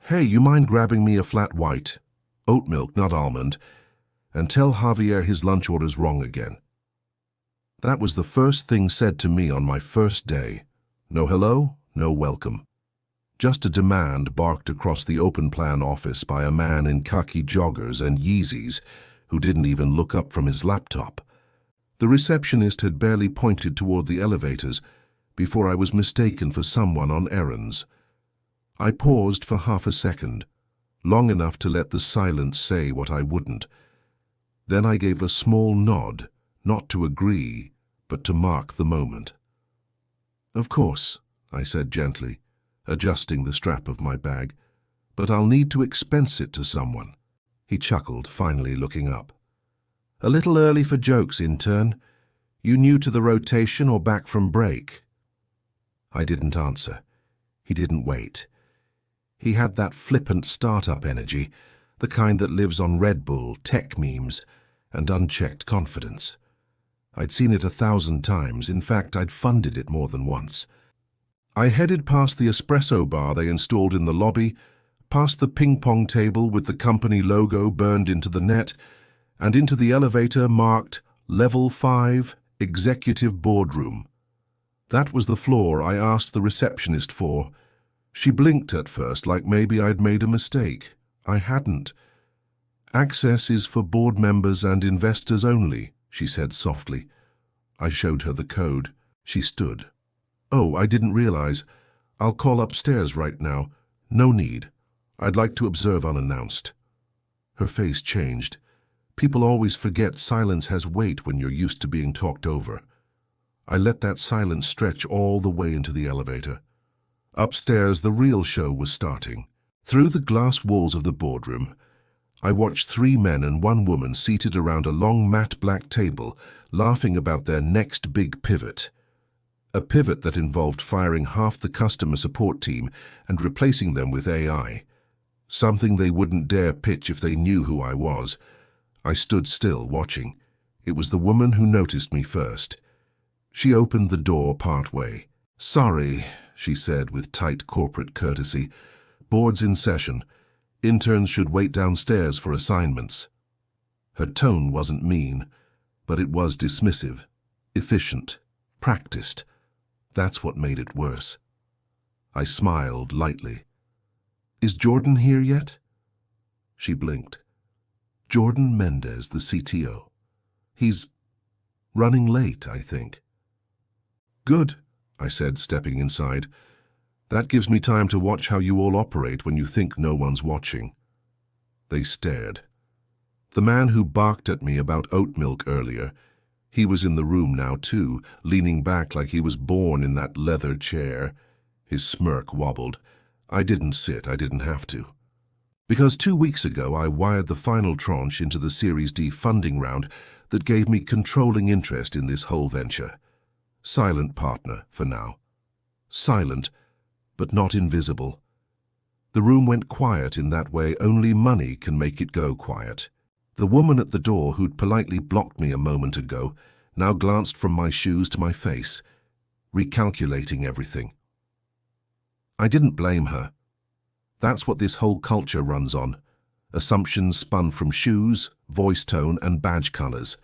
Hey, you mind grabbing me a flat white? Oat milk, not almond. And tell Javier his lunch order's wrong again. That was the first thing said to me on my first day. No hello, no welcome. Just a demand barked across the open-plan office by a man in khaki joggers and Yeezys who didn't even look up from his laptop. The receptionist had barely pointed toward the elevators before I was mistaken for someone on errands. I paused for half a second, long enough to let the silence say what I wouldn't. Then I gave a small nod, not to agree, but to mark the moment. "Of course," I said gently, adjusting the strap of my bag, "but I'll need to expense it to someone." He chuckled, finally looking up. "A little early for jokes, intern. You new to the rotation or back from break?" I didn't answer. He didn't wait. He had that flippant startup energy, the kind that lives on Red Bull, tech memes, and unchecked confidence. I'd seen it 1,000 times. In fact, I'd funded it more than once. I headed past the espresso bar they installed in the lobby, past the ping-pong table with the company logo burned into the net, and into the elevator marked Level 5, Executive Boardroom. That was the floor I asked the receptionist for. She blinked at first, like maybe I'd made a mistake. I hadn't. "Access is for board members and investors only," she said softly. I showed her the code. She stood. "Oh, I didn't realize. I'll call upstairs right now." "No need. I'd like to observe unannounced." Her face changed. People always forget silence has weight when you're used to being talked over. I let that silence stretch all the way into the elevator. Upstairs, the real show was starting. Through the glass walls of the boardroom, I watched 3 men and 1 woman seated around a long matte black table, laughing about their next big pivot. A pivot that involved firing half the customer support team and replacing them with AI. Something they wouldn't dare pitch if they knew who I was. I stood still, watching. It was the woman who noticed me first. She opened the door partway. "Sorry," she said with tight corporate courtesy. "Board's in session. Interns should wait downstairs for assignments." Her tone wasn't mean, but it was dismissive, efficient, practiced. That's what made it worse. I smiled lightly. "Is Jordan here yet?" She blinked. "Jordan Mendez, the CTO. He's running late, I think." "Good," I said, stepping inside. "That gives me time to watch how you all operate when you think no one's watching." They stared. The man who barked at me about oat milk earlier, he was in the room now too, leaning back like he was born in that leather chair. His smirk wobbled. I didn't sit, I didn't have to. Because 2 weeks ago I wired the final tranche into the Series D funding round that gave me controlling interest in this whole venture. Silent partner, for now. Silent, but not invisible. The room went quiet in that way only money can make it go quiet. The woman at the door who'd politely blocked me a moment ago now glanced from my shoes to my face, recalculating everything. I didn't blame her. That's what this whole culture runs on. Assumptions spun from shoes, voice tone, and badge colors.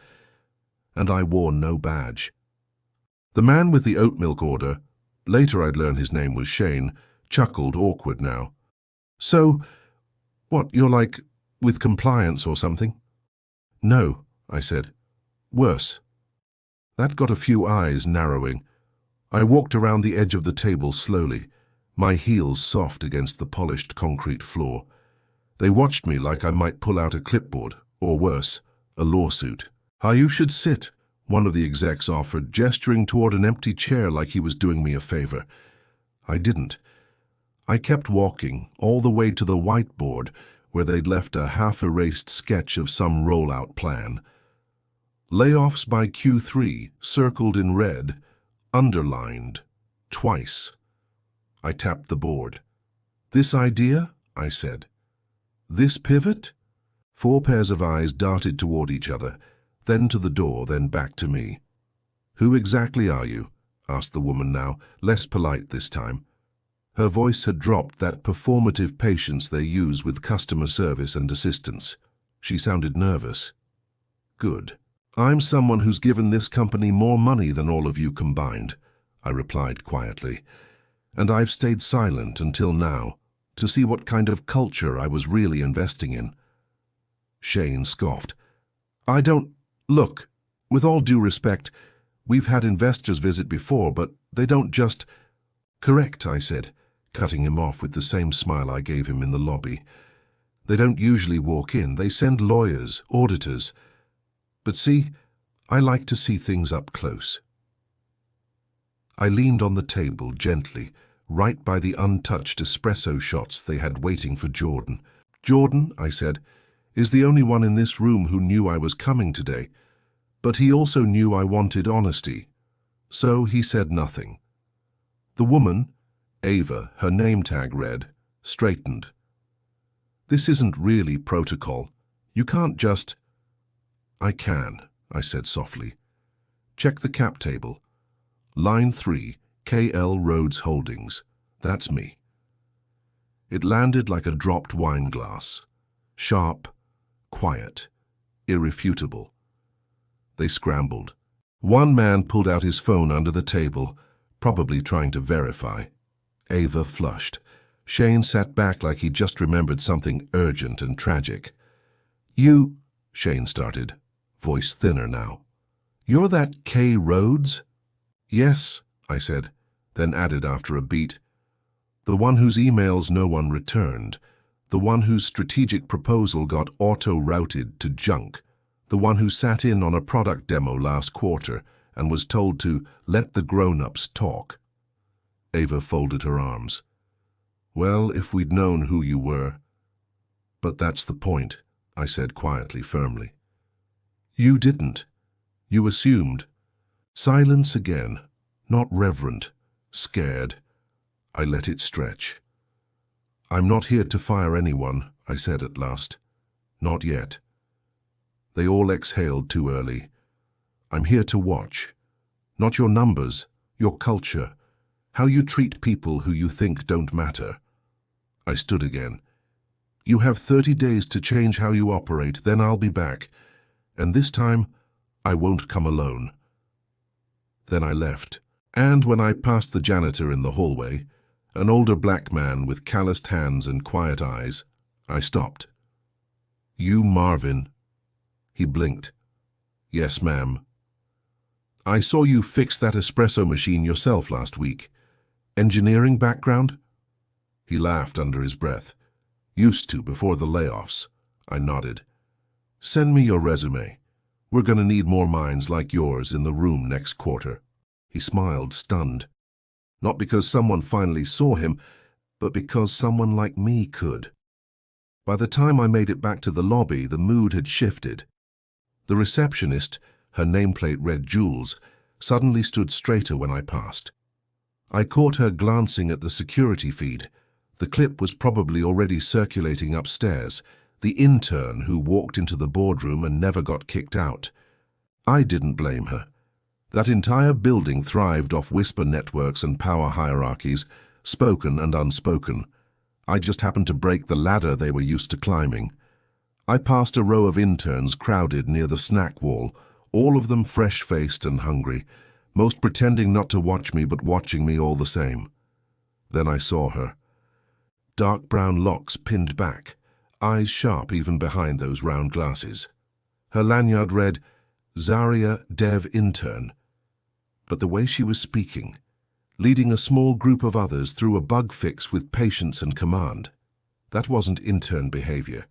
And I wore no badge. The man with the oat milk order, later I'd learn his name was Shane, chuckled, awkward now. "So, what, you're like, with compliance or something?" "No," I said. "Worse." That got a few eyes narrowing. I walked around the edge of the table slowly, my heels soft against the polished concrete floor. They watched me like I might pull out a clipboard, or worse, a lawsuit. "You should sit," one of the execs offered, gesturing toward an empty chair like he was doing me a favor. I didn't. I kept walking, all the way to the whiteboard, where they'd left a half-erased sketch of some rollout plan. Layoffs by Q3, circled in red, underlined, twice. I tapped the board. "This idea?" I said. "This pivot?" 4 pairs of eyes darted toward each other, then to the door, then back to me. "Who exactly are you?" asked the woman now, less polite this time. Her voice had dropped that performative patience they use with customer service and assistance. She sounded nervous. "Good. I'm someone who's given this company more money than all of you combined," I replied quietly. "And I've stayed silent until now, to see what kind of culture I was really investing in." Shane scoffed. "I don't... Look, with all due respect, we've had investors visit before, but they don't just..." "Correct," I said, cutting him off with the same smile I gave him in the lobby. "They don't usually walk in. They send lawyers, auditors. But see, I like to see things up close." I leaned on the table gently, right by the untouched espresso shots they had waiting for Jordan. "Jordan," I said, "is the only one in this room who knew I was coming today. But he also knew I wanted honesty. So he said nothing." The woman, Ava, her name tag read, straightened. "This isn't really protocol. You can't just..." "I can," I said softly. "Check the cap table. Line 3, KL Rhodes Holdings. That's me." It landed like a dropped wine glass. Sharp, quiet, irrefutable. They scrambled. One man pulled out his phone under the table, probably trying to verify. Ava flushed. Shane sat back like he just remembered something urgent and tragic. "You," Shane started, voice thinner now. "You're that K. Rhodes?" "Yes," I said, then added after a beat. "The one whose emails no one returned. The one whose strategic proposal got auto-routed to junk. The one who sat in on a product demo last quarter and was told to let the grown-ups talk." Ava folded her arms. "Well, if we'd known who you were." "But that's the point," I said quietly, firmly. "You didn't. You assumed." Silence again, not reverent, scared. I let it stretch. "I'm not here to fire anyone," I said at last. "Not yet." They all exhaled too early. "I'm here to watch. Not your numbers, your culture, how you treat people who you think don't matter." I stood again. "You have 30 days to change how you operate, then I'll be back. And this time, I won't come alone." Then I left. And when I passed the janitor in the hallway, an older black man with calloused hands and quiet eyes, I stopped. "You, Marvin?" He blinked. "Yes, ma'am." "I saw you fix that espresso machine yourself last week. Engineering background?" He laughed under his breath. "Used to before the layoffs." I nodded. "Send me your resume. We're going to need more minds like yours in the room next quarter." He smiled, stunned. Not because someone finally saw him, but because someone like me could. By the time I made it back to the lobby, the mood had shifted. The receptionist, her nameplate read Jules, suddenly stood straighter when I passed. I caught her glancing at the security feed. The clip was probably already circulating upstairs, the intern who walked into the boardroom and never got kicked out. I didn't blame her. That entire building thrived off whisper networks and power hierarchies, spoken and unspoken. I just happened to break the ladder they were used to climbing. I passed a row of interns crowded near the snack wall, all of them fresh-faced and hungry, most pretending not to watch me but watching me all the same. Then I saw her. Dark brown locks pinned back, eyes sharp even behind those round glasses. Her lanyard read, "Zaria Dev Intern." But the way she was speaking, leading a small group of others through a bug fix with patience and command, that wasn't intern behavior.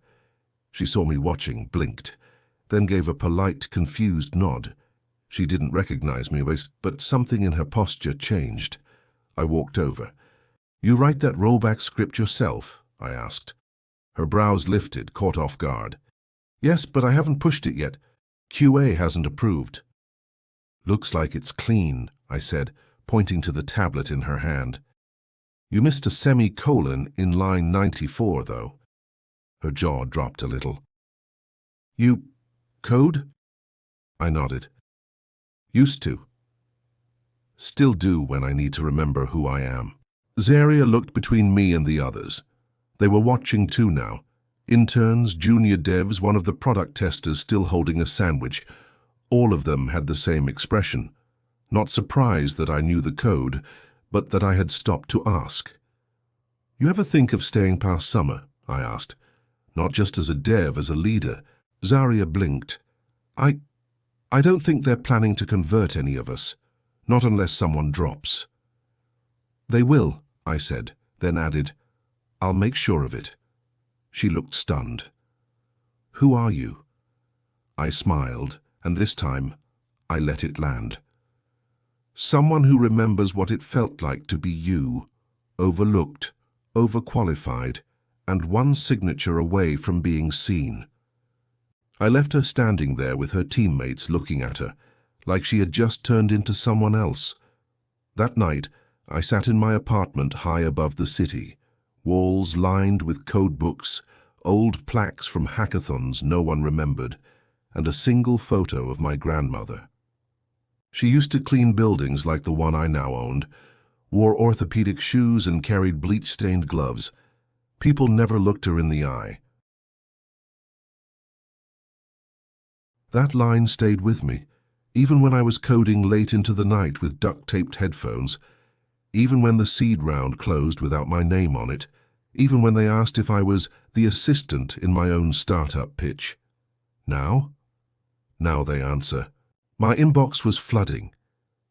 She saw me watching, blinked, then gave a polite, confused nod. She didn't recognize me, but something in her posture changed. I walked over. "You write that rollback script yourself?" I asked. Her brows lifted, caught off guard. "Yes, but I haven't pushed it yet. QA hasn't approved." "Looks like it's clean," I said, pointing to the tablet in her hand. "You missed a semicolon in line 94, though." Her jaw dropped a little. "You code?" I nodded. "Used to. Still do when I need to remember who I am." Zaria looked between me and the others. They were watching too now. Interns, junior devs, one of the product testers still holding a sandwich. All of them had the same expression. Not surprised that I knew the code, but that I had stopped to ask. "You ever think of staying past summer?" I asked. "Not just as a dev, as a leader." Zaria blinked. I don't think they're planning to convert any of us. Not unless someone drops." "They will," I said, then added, "I'll make sure of it." She looked stunned. "Who are you?" I smiled, and this time I let it land. "Someone who remembers what it felt like to be you, overlooked, overqualified, and one signature away from being seen." I left her standing there with her teammates looking at her, like she had just turned into someone else. That night, I sat in my apartment high above the city, walls lined with code books, old plaques from hackathons no one remembered, and a single photo of my grandmother. She used to clean buildings like the one I now owned, wore orthopedic shoes and carried bleach-stained gloves. People never looked her in the eye. That line stayed with me, even when I was coding late into the night with duct-taped headphones, even when the seed round closed without my name on it, even when they asked if I was the assistant in my own startup pitch. Now? Now they answer. My inbox was flooding.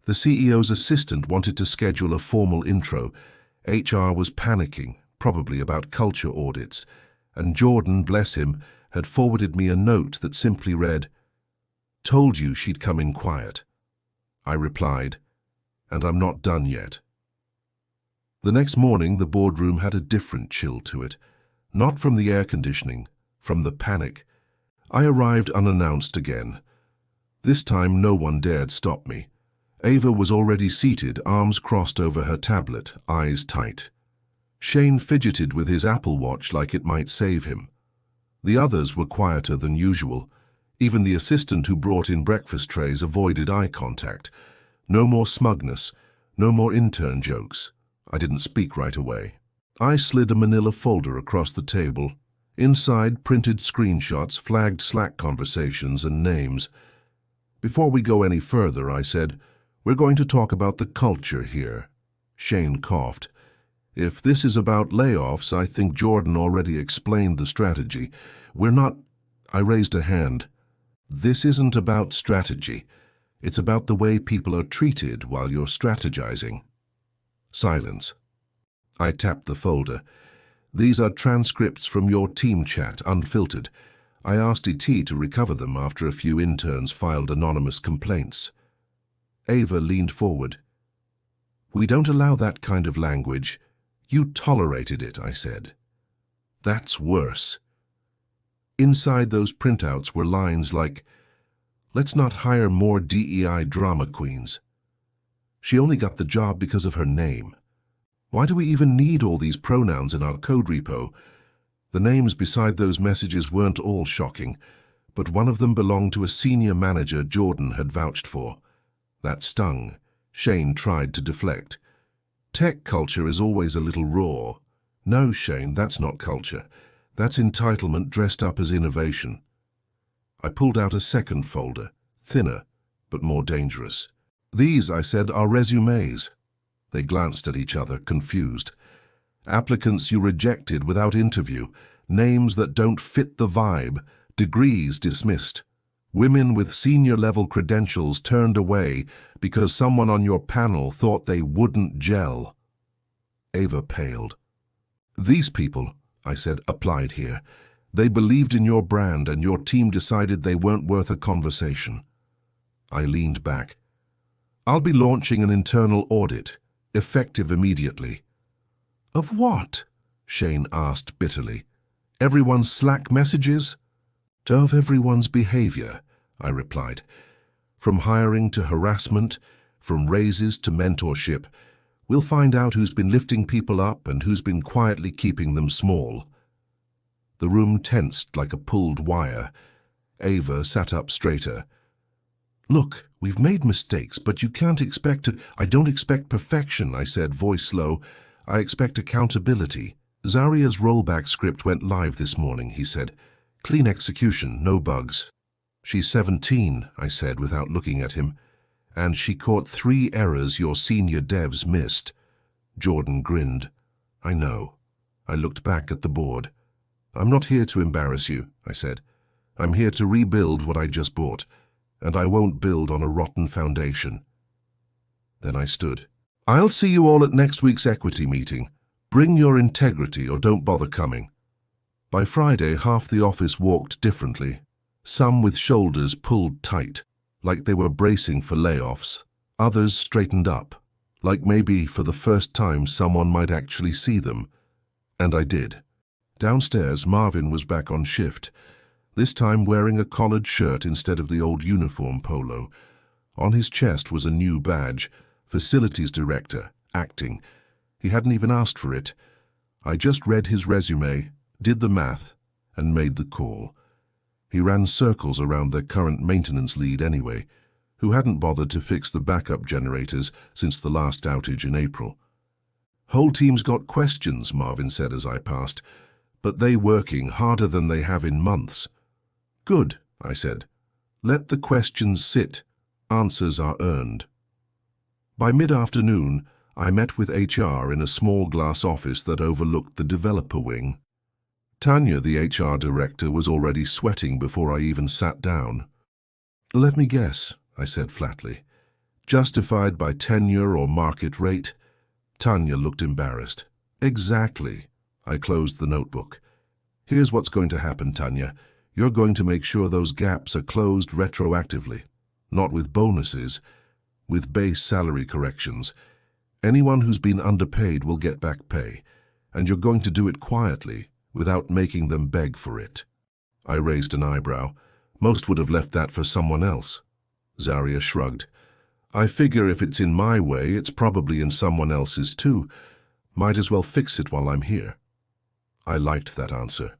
The CEO's assistant wanted to schedule a formal intro. HR was panicking, probably about culture audits, and Jordan, bless him, had forwarded me a note that simply read, "Told you she'd come in quiet." I replied, "And I'm not done yet." The next morning, the boardroom had a different chill to it, not from the air conditioning, from the panic. I arrived unannounced again. This time, no one dared stop me. Ava was already seated, arms crossed over her tablet, eyes tight. Shane fidgeted with his Apple Watch like it might save him. The others were quieter than usual. Even the assistant who brought in breakfast trays avoided eye contact. No more smugness, no more intern jokes. I didn't speak right away. I slid a manila folder across the table. Inside, printed screenshots, flagged Slack conversations, and names. "Before we go any further," I said, "we're going to talk about the culture here." Shane coughed. "If this is about layoffs, I think Jordan already explained the strategy. We're not—" I raised a hand. "This isn't about strategy. It's about the way people are treated while you're strategizing." Silence. I tapped the folder. "These are transcripts from your team chat, unfiltered. I asked ET to recover them after a few interns filed anonymous complaints." Ava leaned forward. "We don't allow that kind of language. You tolerated it," I said. "That's worse." Inside those printouts were lines like, "Let's not hire more DEI drama queens." She only got the job because of her name. Why do we even need all these pronouns in our code repo? The names beside those messages weren't all shocking, but one of them belonged to a senior manager Jordan had vouched for. That stung. Shane tried to deflect. "Tech culture is always a little raw." "No, Shane, that's not culture. That's entitlement dressed up as innovation." I pulled out a second folder, thinner, but more dangerous. "These," I said, "are resumes." They glanced at each other, confused. "Applicants you rejected without interview, names that don't fit the vibe, degrees dismissed. Women with senior-level credentials turned away because someone on your panel thought they wouldn't gel." Ava paled. "These people," I said, "applied here. They believed in your brand and your team decided they weren't worth a conversation." I leaned back. "I'll be launching an internal audit, effective immediately." "Of what?" Shane asked bitterly. "Everyone's Slack messages?" "Of everyone's behavior," I replied. "From hiring to harassment, from raises to mentorship, we'll find out who's been lifting people up and who's been quietly keeping them small." The room tensed like a pulled wire. Ava sat up straighter. "Look, we've made mistakes, but you can't expect to—" "I don't expect perfection," I said, voice low. I expect accountability. Zaria's rollback script went live this morning, he said. Clean execution, no bugs. She's 17, I said without looking at him. And she caught 3 errors your senior devs missed. Jordan grinned. I know. I looked back at the board. I'm not here to embarrass you, I said. I'm here to rebuild what I just bought, and I won't build on a rotten foundation. Then I stood. I'll see you all at next week's equity meeting. Bring your integrity or don't bother coming. By Friday, half the office walked differently, some with shoulders pulled tight, like they were bracing for layoffs. Others straightened up, like maybe for the first time someone might actually see them. And I did. Downstairs, Marvin was back on shift, this time wearing a collared shirt instead of the old uniform polo. On his chest was a new badge, Facilities Director, Acting. He hadn't even asked for it. I just read his resume, did the math, and made the call. He ran circles around their current maintenance lead anyway, who hadn't bothered to fix the backup generators since the last outage in April. Whole team's got questions, Marvin said as I passed, but they working harder than they have in months. Good, I said. Let the questions sit. Answers are earned. By mid-afternoon, I met with HR in a small glass office that overlooked the developer wing. Tanya, the HR director, was already sweating before I even sat down. Let me guess, I said flatly. Justified by tenure or market rate? Tanya looked embarrassed. Exactly. I closed the notebook. Here's what's going to happen, Tanya. You're going to make sure those gaps are closed retroactively. Not with bonuses, with base salary corrections. Anyone who's been underpaid will get back pay, and you're going to do it quietly, without making them beg for it. I raised an eyebrow. Most would have left that for someone else. Zaria shrugged. I figure if it's in my way, it's probably in someone else's too. Might as well fix it while I'm here. I liked that answer.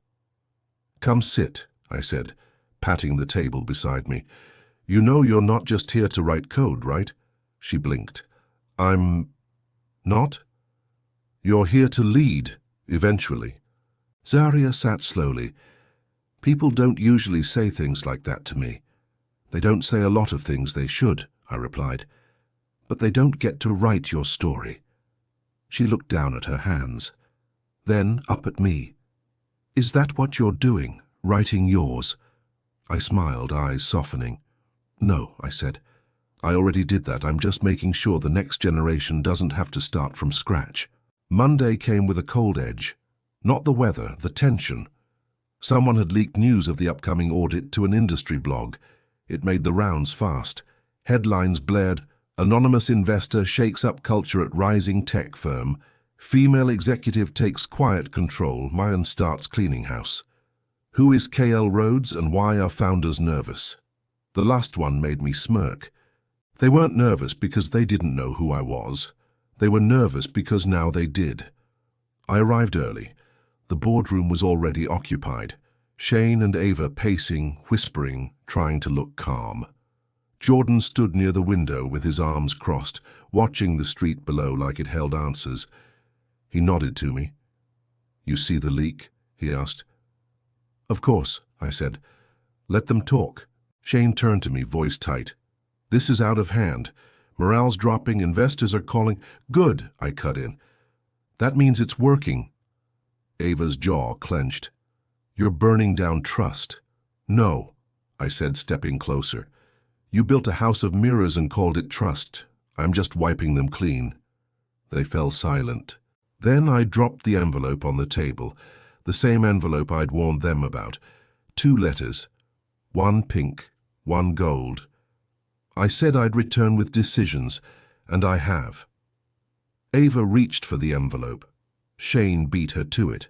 Come sit, I said, patting the table beside me. You know you're not just here to write code, right? She blinked. I'm not? You're here to lead, eventually. Zaria sat slowly. People don't usually say things like that to me. They don't say a lot of things they should, I replied. But they don't get to write your story. She looked down at her hands, then up at me. Is that what you're doing, writing yours? I smiled, eyes softening. No, I said. I already did that. I'm just making sure the next generation doesn't have to start from scratch. Monday came with a cold edge. Not the weather, the tension. Someone had leaked news of the upcoming audit to an industry blog. It made the rounds fast. Headlines blared, Anonymous investor shakes up culture at rising tech firm. Female executive takes quiet control, Mayan starts cleaning house. Who is KL Rhodes and why are founders nervous? The last one made me smirk. They weren't nervous because they didn't know who I was. They were nervous because now they did. I arrived early. The boardroom was already occupied. Shane and Ava pacing, whispering, trying to look calm. Jordan stood near the window with his arms crossed, watching the street below like it held answers. He nodded to me. You see the leak? He asked. Of course, I said. Let them talk. Shane turned to me, voice tight. This is out of hand. Morale's dropping, investors are calling. Good, I cut in. That means it's working. Ava's jaw clenched. You're burning down trust. No, I said, stepping closer. You built a house of mirrors and called it trust. I'm just wiping them clean. They fell silent. Then I dropped the envelope on the table, the same envelope I'd warned them about. 2 letters, one pink, one gold. I said I'd return with decisions, and I have. Ava reached for the envelope. Shane beat her to it.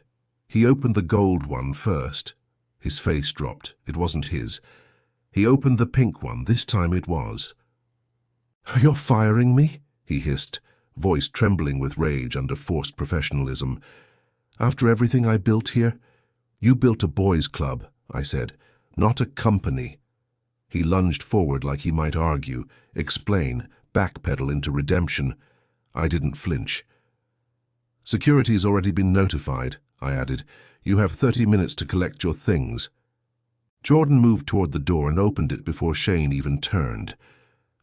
He opened the gold one first. His face dropped. It wasn't his. He opened the pink one. This time it was. You're firing me? He hissed, voice trembling with rage under forced professionalism. After everything I built here? You built a boys' club, I said, not a company. He lunged forward like he might argue, explain, backpedal into redemption. I didn't flinch. Security's already been notified, I added. You have 30 minutes to collect your things. Jordan moved toward the door and opened it before Shane even turned.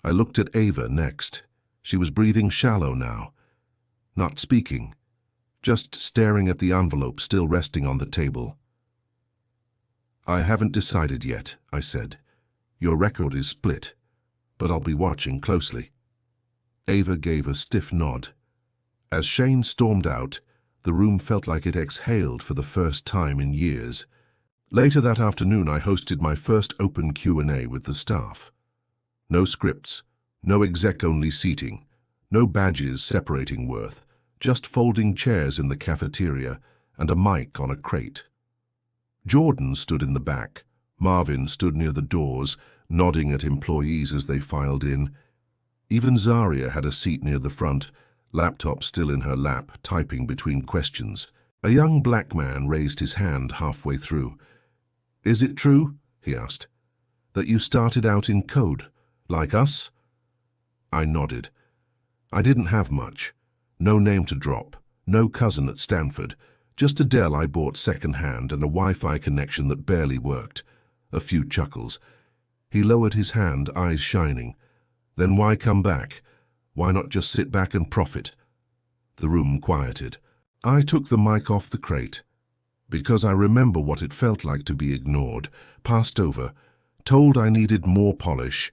I looked at Ava next. She was breathing shallow now. Not speaking. Just staring at the envelope still resting on the table. I haven't decided yet, I said. Your record is split, but I'll be watching closely. Ava gave a stiff nod. As Shane stormed out, the room felt like it exhaled for the first time in years. Later that afternoon, I hosted my first open Q&A with the staff. No scripts, no exec-only seating, no badges separating worth, just folding chairs in the cafeteria and a mic on a crate. Jordan stood in the back. Marvin stood near the doors, nodding at employees as they filed in. Even Zaria had a seat near the front, laptop still in her lap, typing between questions. A young black man raised his hand halfway through. "Is it true," he asked, "that you started out in code, like us?" I nodded. I didn't have much. No name to drop, no cousin at Stanford, just a Dell I bought second-hand and a Wi-Fi connection that barely worked. A few chuckles. He lowered his hand, eyes shining. Then why come back? Why not just sit back and profit? The room quieted. I took the mic off the crate, because I remember what it felt like to be ignored, passed over, told I needed more polish.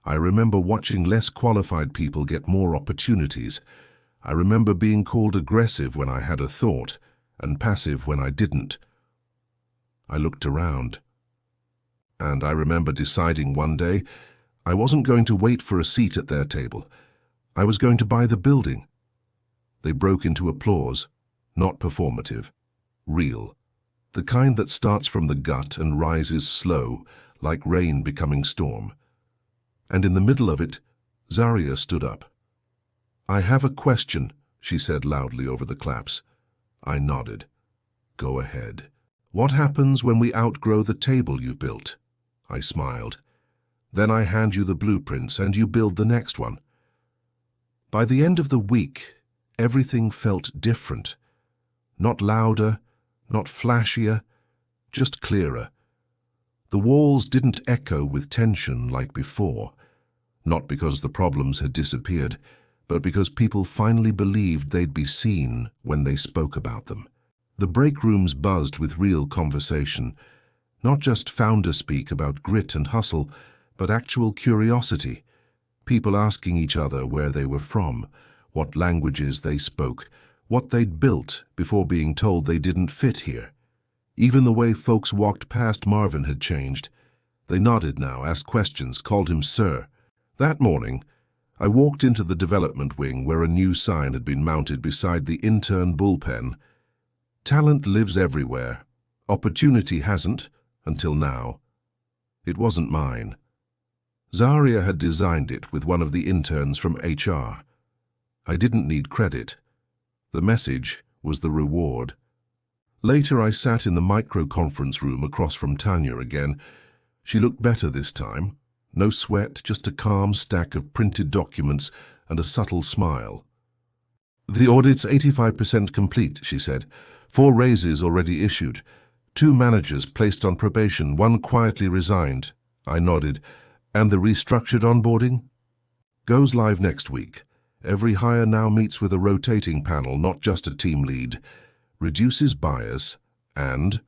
I remember watching less qualified people get more opportunities. I remember being called aggressive when I had a thought, and passive when I didn't. I looked around. And I remember deciding one day I wasn't going to wait for a seat at their table. I was going to buy the building. They broke into applause, not performative, real. The kind that starts from the gut and rises slow, like rain becoming storm. And in the middle of it, Zaria stood up. "I have a question," she said loudly over the claps. I nodded. "Go ahead. What happens when we outgrow the table you've built?" I smiled. "Then I hand you the blueprints and you build the next one." By the end of the week, everything felt different. Not louder, not flashier, just clearer. The walls didn't echo with tension like before, not because the problems had disappeared, but because people finally believed they'd be seen when they spoke about them. The break rooms buzzed with real conversation, not just founder speak about grit and hustle, but actual curiosity. People asking each other where they were from, what languages they spoke, what they'd built before being told they didn't fit here. Even the way folks walked past Marvin had changed. They nodded now, asked questions, called him sir. That morning, I walked into the development wing where a new sign had been mounted beside the intern bullpen. Talent lives everywhere. Opportunity hasn't, until now. It wasn't mine. Zaria had designed it with one of the interns from HR. I didn't need credit. The message was the reward. Later, I sat in the micro-conference room across from Tanya again. She looked better this time. No sweat, just a calm stack of printed documents and a subtle smile. "The audit's 85% complete," she said. 4 raises already issued. 2 managers placed on probation, 1 quietly resigned. I nodded. "And the restructured onboarding?" "Goes live next week. Every hire now meets with a rotating panel, not just a team lead. Reduces bias and..."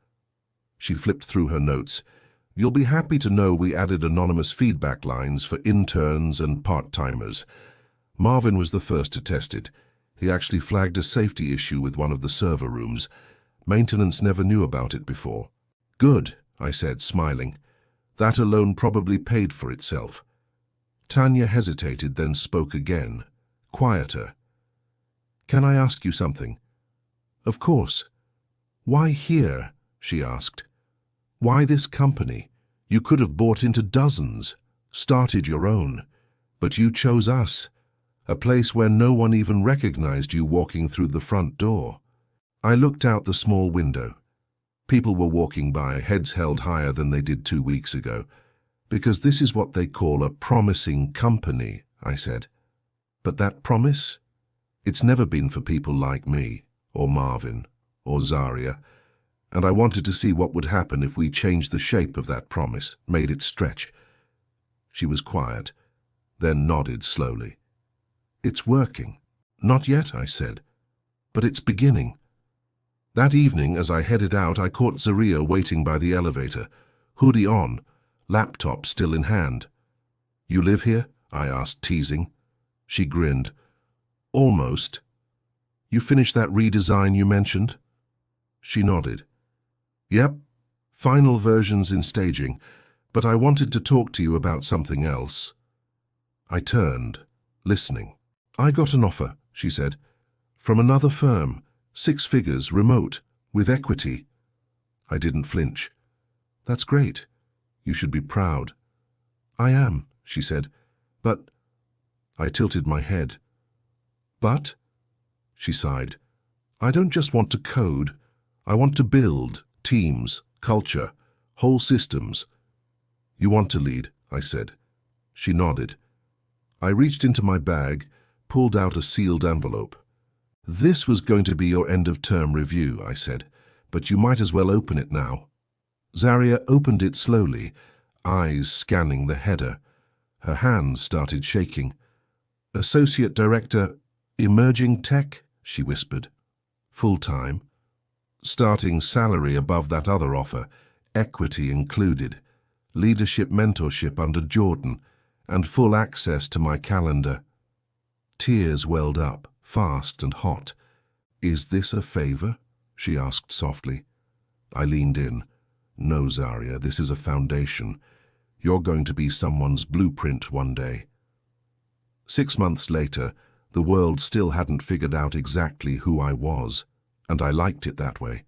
She flipped through her notes. "You'll be happy to know we added anonymous feedback lines for interns and part-timers. Marvin was the first to test it. He actually flagged a safety issue with one of the server rooms. Maintenance never knew about it before." "Good," I said, smiling. "That alone probably paid for itself." Tanya hesitated, then spoke again, quieter. "Can I ask you something?" "Of course." "Why here?" she asked. "Why this company? You could have bought into dozens, started your own. But you chose us, a place where no one even recognized you walking through the front door." I looked out the small window. People were walking by, heads held higher than they did 2 weeks ago. "Because this is what they call a promising company," I said. "But that promise? It's never been for people like me, or Marvin, or Zaria, and I wanted to see what would happen if we changed the shape of that promise, made it stretch. She was quiet, then nodded slowly. "It's working." "Not yet," I said, "but it's beginning." That evening, as I headed out, I caught Zaria waiting by the elevator, hoodie on, laptop still in hand. "You live here?" I asked, teasing. She grinned. "Almost. You finished that redesign you mentioned?" She nodded. "Yep, final version's in staging, but I wanted to talk to you about something else." I turned, listening. "I got an offer," she said, "from another firm, 6 figures, remote, with equity." I didn't flinch. "That's great. You should be proud." "I am," she said, "but—" I tilted my head. "But?" She sighed. "I don't just want to code. I want to build teams, culture, whole systems." "You want to lead," I said. She nodded. I reached into my bag, pulled out a sealed envelope. "This was going to be your end-of-term review," I said, "but you might as well open it now." Zaria opened it slowly, eyes scanning the header. Her hands started shaking. "Associate Director, Emerging Tech," she whispered. "Full-time. Starting salary above that other offer, equity included, leadership mentorship under Jordan, and full access to my calendar." Tears welled up, fast and hot. "Is this a favor?" she asked softly. I leaned in. "No, Zaria, this is a foundation. You're going to be someone's blueprint one day." 6 months later, the world still hadn't figured out exactly who I was, and I liked it that way.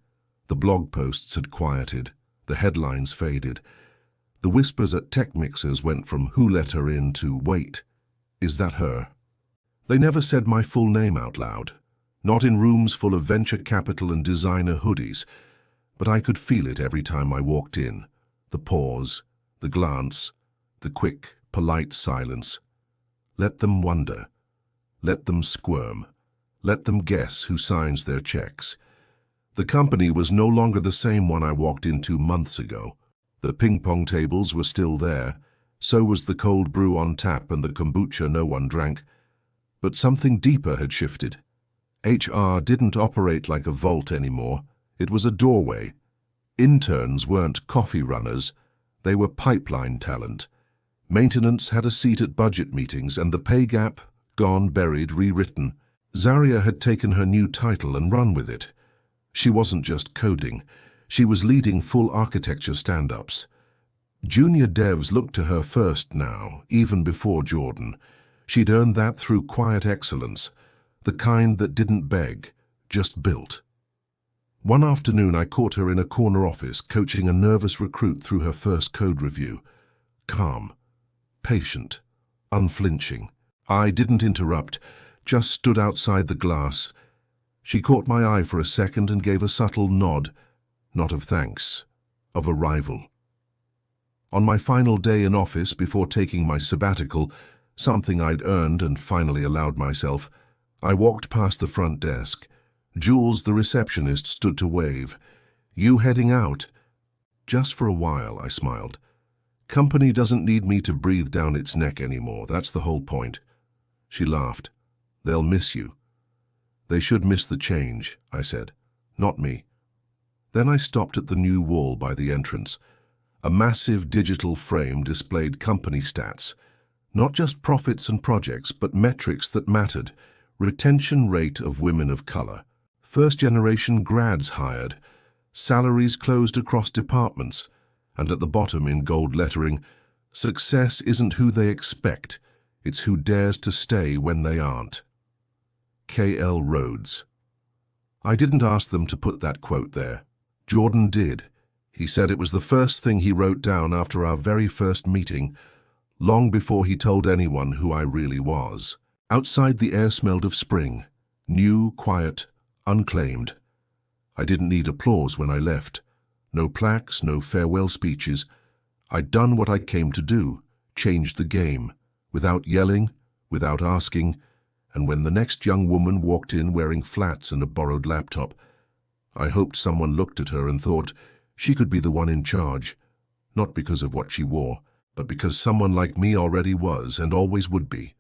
The blog posts had quieted, the headlines faded. The whispers at tech mixers went from "who let her in" to "wait, is that her?" They never said my full name out loud, not in rooms full of venture capital and designer hoodies, but I could feel it every time I walked in, the pause, the glance, the quick, polite silence. Let them wonder. Let them squirm. Let them guess who signs their checks. The company was no longer the same one I walked into months ago. The ping-pong tables were still there. So was the cold brew on tap and the kombucha no one drank. But something deeper had shifted. HR didn't operate like a vault anymore. It was a doorway. Interns weren't coffee runners. They were pipeline talent. Maintenance had a seat at budget meetings, and the pay gap, gone, buried, rewritten. Zaria had taken her new title and run with it. She wasn't just coding. She was leading full architecture stand-ups. Junior devs looked to her first now, even before Jordan. She'd earned that through quiet excellence, the kind that didn't beg, just built. One afternoon I caught her in a corner office coaching a nervous recruit through her first code review. Calm, patient, unflinching. I didn't interrupt, just stood outside the glass. She caught my eye for a second and gave a subtle nod, not of thanks, of arrival. On my final day in office before taking my sabbatical, something I'd earned and finally allowed myself, I walked past the front desk. Jules, the receptionist, stood to wave. "You heading out?" "Just for a while," I smiled. "Company doesn't need me to breathe down its neck anymore. That's the whole point." She laughed. "They'll miss you." "They should miss the change," I said. "Not me." Then I stopped at the new wall by the entrance. A massive digital frame displayed company stats. Not just profits and projects, but metrics that mattered. Retention rate of women of color. First-generation grads hired. Salaries closed across departments. And at the bottom in gold lettering, "Success isn't who they expect. It's who dares to stay when they aren't." K.L. Rhodes. I didn't ask them to put that quote there. Jordan did. He said it was the first thing he wrote down after our very first meeting, long before he told anyone who I really was. Outside, the air smelled of spring, new, quiet, unclaimed. I didn't need applause when I left. No plaques, no farewell speeches. I'd done what I came to do, changed the game, without yelling, without asking, And when the next young woman walked in wearing flats and a borrowed laptop, I hoped someone looked at her and thought she could be the one in charge, not because of what she wore, but because someone like me already was and always would be.